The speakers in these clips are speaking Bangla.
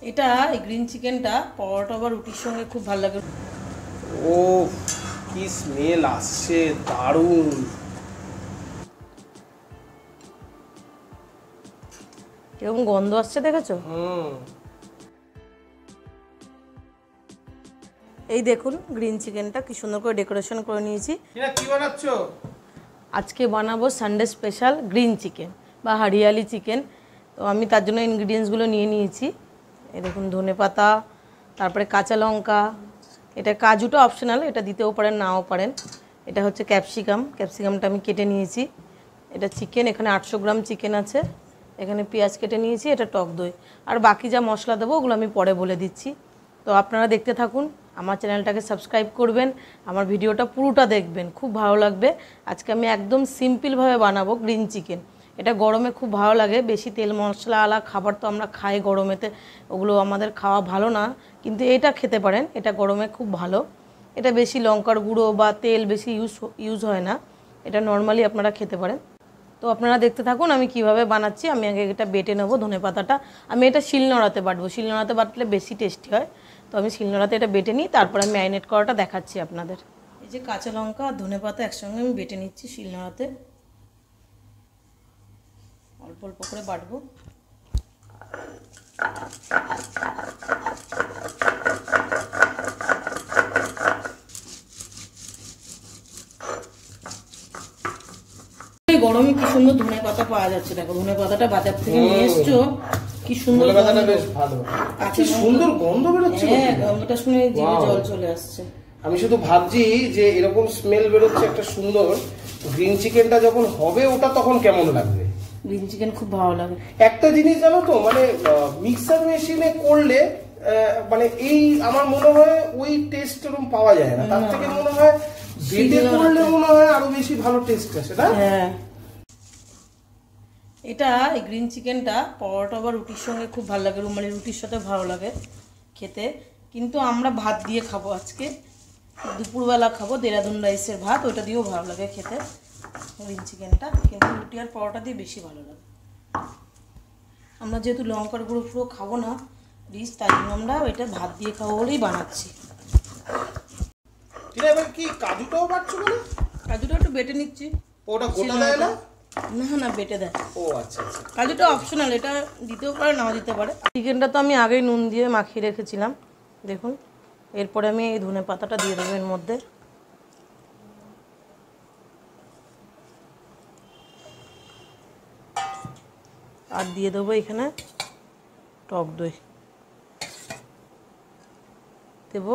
এটা এই গ্রিন চিকেনটা পরোটা বা রুটির সঙ্গে খুব ভালো লাগে। ও কি স্মেল আসছে, দারুণ। কিরকম গন্ধ আসছে দেখেছো? এই দেখুন গ্রিন চিকেনটা কি সুন্দর করে ডেকোরেশন করে নিয়েছি। কি বানাচ্ছো? আজকে বানাবো সানডে স্পেশাল গ্রিন চিকেন বা হরিয়ালি চিকেন। তো আমি তার জন্য ইনগ্রিডিয়েন্টসগুলো নিয়ে নিয়েছি। এই দেখুন ধনেপাতা, তারপরে কাঁচা লঙ্কা, এটা কাজুটা অপশনাল, এটা দিতেও পারেন নাও পারেন। এটা হচ্ছে ক্যাপসিকামটা আমি কেটে নিয়েছি। এটা চিকেন, এখানে 800 গ্রাম চিকেন আছে। এখানে পেঁয়াজ কেটে নিয়েছি, এটা টক দই। আর বাকি যা মশলা দেবো ওগুলো আমি পরে বলে দিচ্ছি। তো আপনারা দেখতে থাকুন, আমার চ্যানেলটাকে সাবস্ক্রাইব করবেন, আমার ভিডিওটা পুরোটা দেখবেন, খুব ভালো লাগবে। আজকে আমি একদম সিম্পলভাবে বানাবো গ্রিন চিকেন। এটা গরমে খুব ভালো লাগে, বেশি তেল মশলাওয়ালা খাবার তো আমরা খাই গরমেতে, ওগুলো আমাদের খাওয়া ভালো না, কিন্তু এটা খেতে পারেন, এটা গরমে খুব ভালো। এটা বেশি লঙ্কার গুঁড়ো বা তেল বেশি ইউজ হয় না, এটা নর্মালি আপনারা খেতে পারেন। তো আপনারা দেখতে থাকুন আমি কিভাবে বানাচ্ছি। আমি আগে এটা বেটে নেবো ধনেপাতাটা। আমি এটা শিলনোড়াতে বাটবো, শিলনোড়াতে বাটলে বেশি টেস্টি হয়। তো আমি শিলনোড়াতে এটা বেটে নিই, তারপর আমি ম্যারিনেট করাটা দেখাচ্ছি আপনাদের। এই যে কাঁচা লঙ্কা আর ধনেপাতা একসঙ্গে আমি বেটে নিচ্ছি শিলনোড়াতে, অল্প অল্প করে বাটবো। গরমে কি সুন্দর ধনে পাতা পাওয়া যাচ্ছে, দেখো ধনে পাতাটা বাজার থেকে নিয়ে এসছো, কি সুন্দর কি সুন্দর গন্ধ বেরোচ্ছে। হ্যাঁ, গন্ধটা শুনে জিভে জল চলে আসছে। আমি শুধু ভাবছি যে এরকম স্মেল বেরোচ্ছে একটা সুন্দর, গ্রিন চিকেনটা যখন হবে ওটা তখন কেমন লাগবে। গ্রিন চিকেন খুব ভালো লাগে। একটা জিনিস জানো তো, মানে মিক্সার মেশিনে করলে মানে এই আমার মনে হয় ওই টেস্ট এরকম পাওয়া যায় না, তার থেকে মনে হয় বেটে করলে মনে হয় আরো বেশি ভালো টেস্ট আসে না? হ্যাঁ, এটা এই গ্রিন চিকেনটা পরোটা বা রুটির সঙ্গে খুব ভালো লাগে, রুমালি রুটির সাথে ভালো লাগে খেতে। কিন্তু আমরা ভাত দিয়ে খাবো আজকে, দুপুরবেলা খাবো দেরাদুন রাইসের ভাত, ওইটা দিয়েও ভালো লাগে খেতে গ্রিন চিকেনটা, কিন্তু রুটি আর পরোটা দিয়ে বেশি ভালো লাগে। আমরা যেহেতু লঙ্কার গুঁড়ো পুরো খাবো না রিচ, তাই জন্য আমরা ওইটা ভাত দিয়ে খাবো বলেই বানাচ্ছি। এবার কি কাজুটাও বাটছো বলে? কাজুটা একটু বেটে নিচ্ছি। ওটা গোটা দেয় না? না না, বেটে দেয়। ও আচ্ছা আচ্ছা, কাজুটা অপশনাল, এটা দিতেও পারে নাও দিতে পারে। চিকেনটা তো আমি আগেই নুন দিয়ে মাখিয়ে রেখেছিলাম, দেখুন। এরপরে আমি এই ধনে পাতাটা দিয়ে দেবো এর মধ্যে। আর দিয়ে দেবো এখানে টক দই, দেবো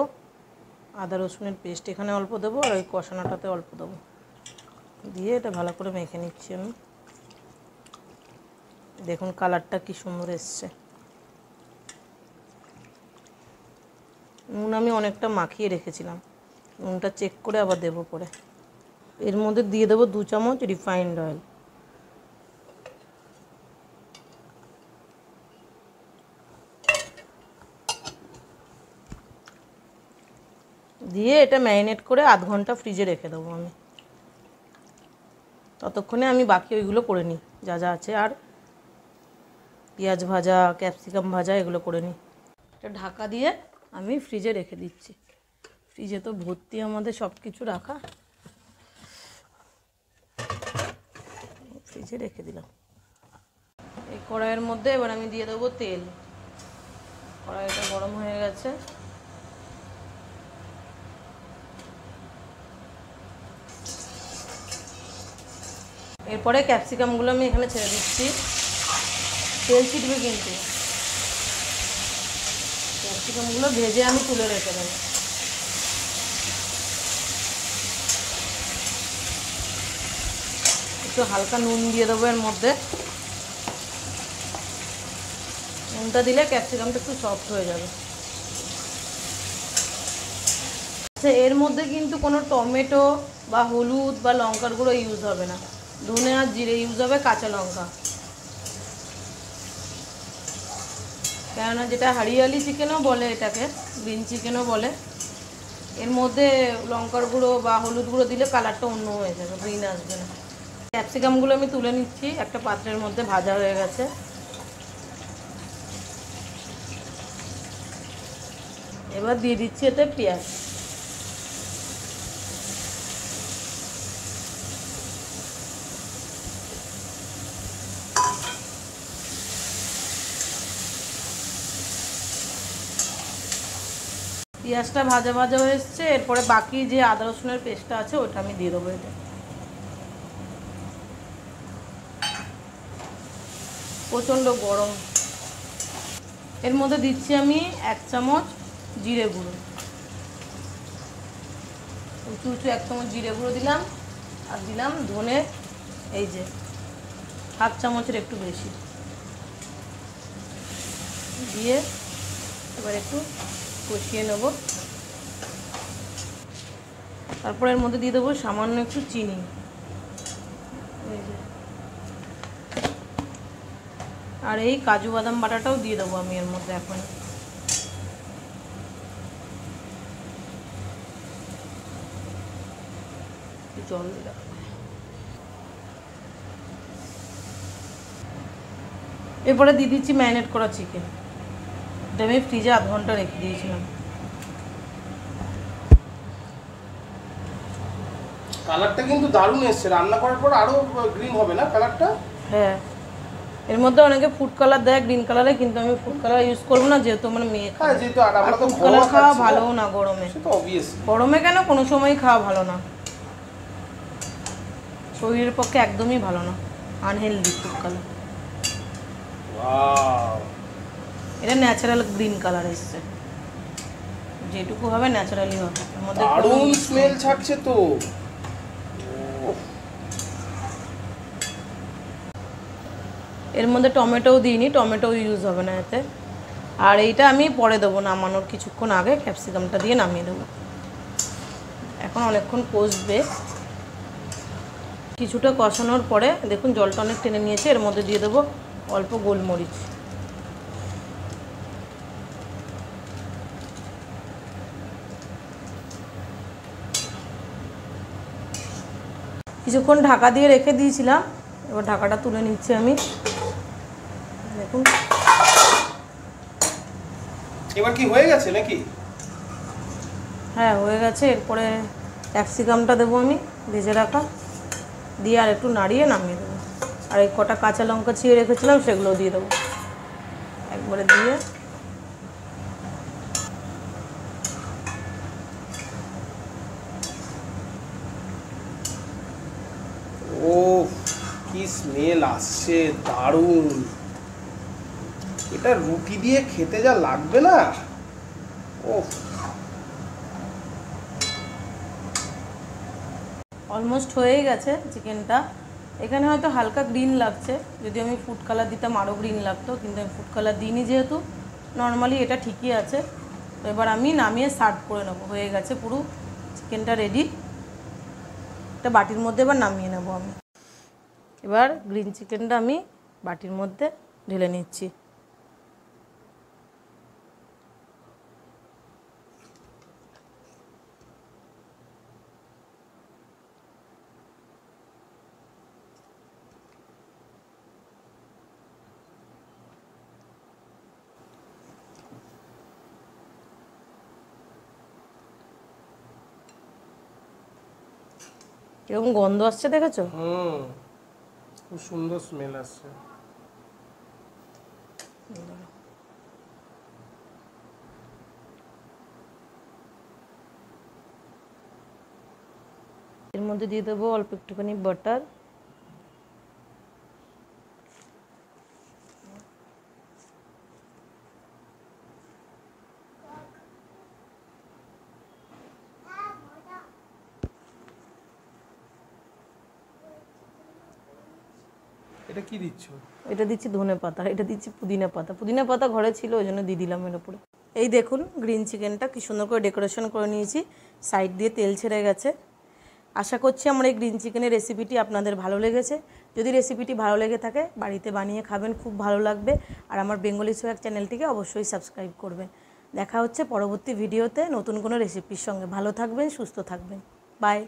আদা রসুনের পেস্ট এখানে অল্প দেবো, আর ওই কষানোটাতে অল্প দেবো, দিয়ে এটা ভালো করে মেখে নিচ্ছি আমি। দেখুন কালারটা কি সুন্দর এসছে। নুন আমি অনেকটা মাখিয়ে রেখেছিলাম, নুনটা চেক করে আবার দেবো পরে। এর মধ্যে দিয়ে দেবো 2 চামচ রিফাইন্ড অয়েল। দিয়ে এটা ম্যারিনেট করে আধ ঘন্টা ফ্রিজে রেখে দেবো আমি। ততক্ষণে আমি বাকি ওইগুলো করে নিই যা যা আছে, আর পেঁয়াজ ভাজা, ক্যাপসিকাম ভাজা এগুলো করে নিই। এটা ঢাকা দিয়ে আমি ফ্রিজে রেখে দিচ্ছি। ফ্রিজে তো ভর্তি আমাদের সব কিছু রাখা, ফ্রিজে রেখে দিলাম। এই কড়াইয়ের মধ্যে এবার আমি দিয়ে দেবো তেল। কড়াইটা গরম হয়ে গেছে, এরপরে ক্যাপসিকামগুলো আমি এখানে ছেড়ে দিচ্ছি। তেল ছিটবে কিন্তু, ক্যাপসিকামগুলো ভেজে আমি তুলে রেখে দেবো। একটু হালকা নুন দিয়ে দেবো এর মধ্যে, নুনটা দিলে ক্যাপসিকামটা একটু সফট হয়ে যাবে। এর মধ্যে কিন্তু কোনো টমেটো বা হলুদ বা লঙ্কার গুঁড়ো ইউজ হবে না, ধনে আর জিরে ইউজ হবে, কাঁচা লঙ্কা। কেননা যেটা হরিয়ালি চিকেনও বলে, এটাকে গ্রিন চিকেনও বলে, এর মধ্যে লঙ্কার গুঁড়ো বা হলুদ গুঁড়ো দিলে কালারটা অন্য হয়ে যাবে, গ্রিন আসবে না। ক্যাপসিকামগুলো আমি তুলে নিচ্ছি, একটা পাত্রের মধ্যে ভাজা হয়ে গেছে। এবার দিয়ে দিচ্ছি এতে পেঁয়াজ। পেঁয়াজটা ভাজা ভাজা হয়ে এসছে, এরপরে বাকি যে আদা রসুনের পেস্টটা আছে ওটা আমি দিয়ে দেবো। এটা প্রচণ্ড গরম। এর মধ্যে দিচ্ছি আমি 1 চামচ জিরে গুঁড়ো, উঁচু 1 চামচ জিরে গুঁড়ো দিলাম। আর দিলাম ধনে, এই যে 1/2 চামচের একটু বেশি দিয়ে এবার একটু কষিয়ে নেব। তারপর এর মধ্যে দিয়ে দেবো সামান্য একটু চিনি, আর এই কাজু বাদাম বাটাটাও দিয়ে দেবো আমি এর মধ্যে এখন। জল দিলাম। এরপরে দিয়ে দিচ্ছি ম্যারিনেট করা চিকেন। এটা আমি ফ্রিজে 1/2 ঘন্টা রেখে দিয়েছিলাম। কালারটা কিন্তু দারুণ এসছে, রান্না করার পর আরো গ্রিন হবে না কালারটা? হ্যাঁ, এর মধ্যে অনেকে ফুড কালার দেয় গ্রিন কালারে, কিন্তু আমি ফুড কালার ইউজ করব না, যেহেতু আমার মেয়ে খায়। যেহেতু আর আমরা তো ফুড কালার খাওয়া ভালো না গরমে। সেটা অবভিয়াসলি। গরমে কেন, কোনো সময় খাওয়া ভালো না, শরীরের পক্ষে একদমই ভালো না, আনহেলদি ফুড কালার। ওয়াও, এটা ন্যাচারাল গ্রিন কালার এসছে, যেটুকু হবে ন্যাচারালি হবে। এর মধ্যে দারুণ স্মেল ছাড়ছে তো। এর মধ্যে টমেটোও দিইনি, টমেটো ইউজ হবে না এতে। আর এইটা আমি পরে দেবো, নামানোর কিছুক্ষণ আগে ক্যাপসিকামটা দিয়ে নামিয়ে দেবো। এখন অনেকক্ষণ কষবে। কিছুটা কষানোর পরে দেখুন জলটা অনেক টেনে নিয়েছে। এর মধ্যে দিয়ে দেবো অল্প গোলমরিচ। কিছুক্ষণ ঢাকা দিয়ে রেখে দিয়েছিলাম, এবার ঢাকাটা তুলে নিচ্ছি আমি। দেখুন এবার কি হয়ে গেছে নাকি? হ্যাঁ হয়ে গেছে। এরপরে ক্যাপসিকামটা দেবো আমি ভেজে রাখা, দিয়ে আর একটু নাড়িয়ে নামিয়ে দেবো। আর এই কটা কাঁচা লঙ্কা ছিঁড়ে রেখেছিলাম সেগুলোও দিয়ে দেবো একবারে দিয়ে। ও কি স্মেল আসছে, দারুণ। এটা রুটি দিয়ে খেতে যা লাগবে না। ও অলমোস্ট হয়েই গেছে চিকেনটা। এখানে হয়তো হালকা গ্রিন লাগছে, যদি আমি ফুড কালার দিতাম আরও গ্রিন লাগতো, কিন্তু আমি ফুড কালার দিইনি যেহেতু, নর্মালি এটা ঠিকই আছে। তো এবার আমি নামিয়ে সার্ভ করে নেবো। হয়ে গেছে পুরো চিকেনটা রেডি। এটা বাটির মধ্যে এবার নামিয়ে নেব আমি। এবার গ্রিন চিকেনটা আমি বাটির মধ্যে ঢেলে নিচ্ছি। কিরকম গন্ধ আসছে দেখেছো? খুব সুন্দর স্মেল আসছে। এর মধ্যে দিয়ে দেবো অল্প একটুখানি বাটার। এটা কি দিচ্ছ? এটা দিচ্ছি ধনে পাতা, এটা দিচ্ছি পুদিনা পাতা। পুদিনা পাতা ঘরে ছিল, ওই জন্য দিয়ে দিলাম এর উপরে। এই দেখুন গ্রিন চিকেনটা কি সুন্দর করে ডেকোরেশন করে নিয়েছি, সাইড দিয়ে তেল ছেড়ে গেছে। আশা করছি আমার এই গ্রিন চিকেনের রেসিপিটি আপনাদের ভালো লেগেছে। যদি রেসিপিটি ভালো লেগে থাকে বাড়িতে বানিয়ে খাবেন, খুব ভালো লাগবে। আর আমার বেঙ্গলি সোয়াগ চ্যানেলটিকে অবশ্যই সাবস্ক্রাইব করবেন। দেখা হচ্ছে পরবর্তী ভিডিওতে নতুন কোনো রেসিপির সঙ্গে। ভালো থাকবেন, সুস্থ থাকবেন। বাই।